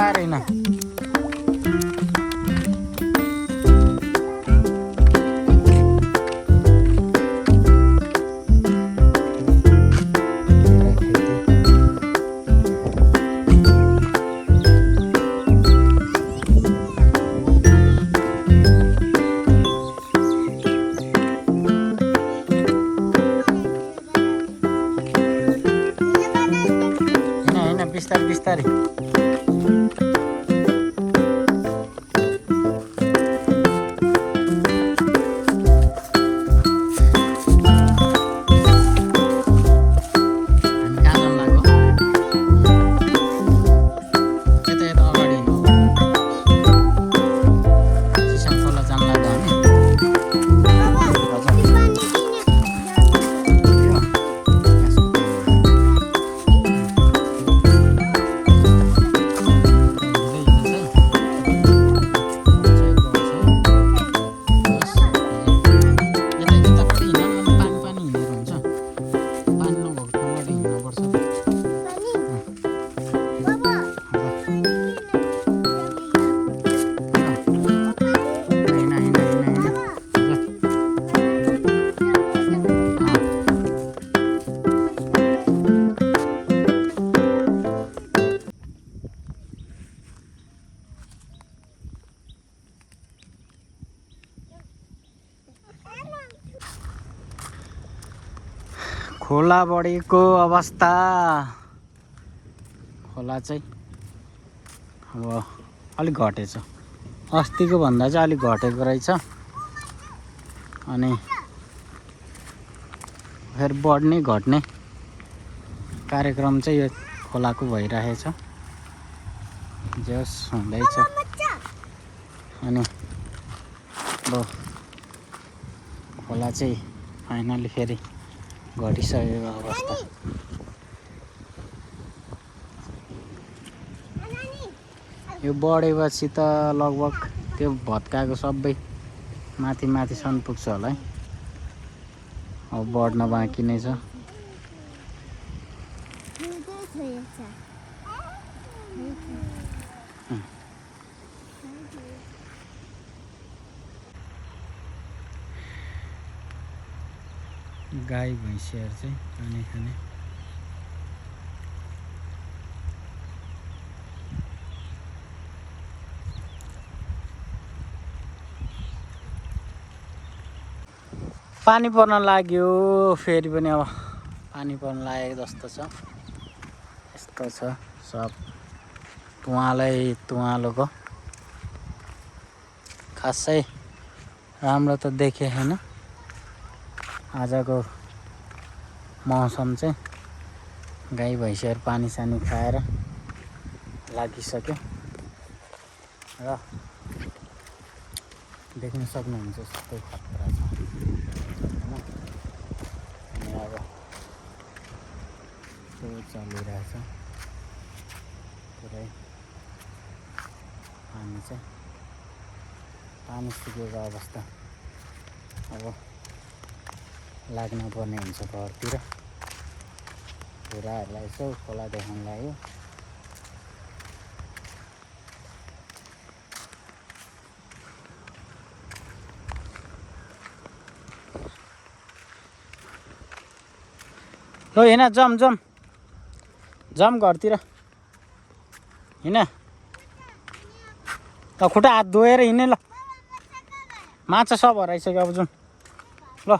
बिस्तारै न बिस्तारै बिस्तारै खोला बढेको अवस्था खोला चाहिँ अब अलिक घटेछ अस्तिको भन्दा चाहिँ अलिक घटेको रहेछ अनि फेरि बढ्ने घट्ने कार्यक्रम चाहिँ यो खोलाको भइरहेछ जस हुँदैछ अनि अब खोला चाहिँ फाइनली फेरि घटिसकेको अवस्था यो बढेपछि त लगभग त्यो भत्काएको सबै माथि माथिसम्म पुग्छ होला है अब बढ्न बाँकी नै छ गाई भैँसीहरू चाहिँ पानी खाने पानी पर्न लाग्यो फेरि पनि अब पानी पर्न लागेको जस्तो छ यस्तो छ सब तुवालै तुवालोको खासै राम्रो त देखे हैन आजको मौसम चाहिँ गाई भैँसीहरू पानी सानी खाएर लागिसक्यो र देख्न सक्नुहुन्छ यस्तो खतरा छ हैन अनि अब त्यो चलिरहेछ पुरै पानी सुकेको अवस्था अब लाग्न पर्ने हुन्छ घरतिर बुढाहरूलाई यसो खोला देखाउन लाग्यो ल हिँड जम जम जम घरतिर हिँड ल खुट्टा हात धोएर हिँड्ने ल माछा सब हराइसक्यो अब जाउँ ल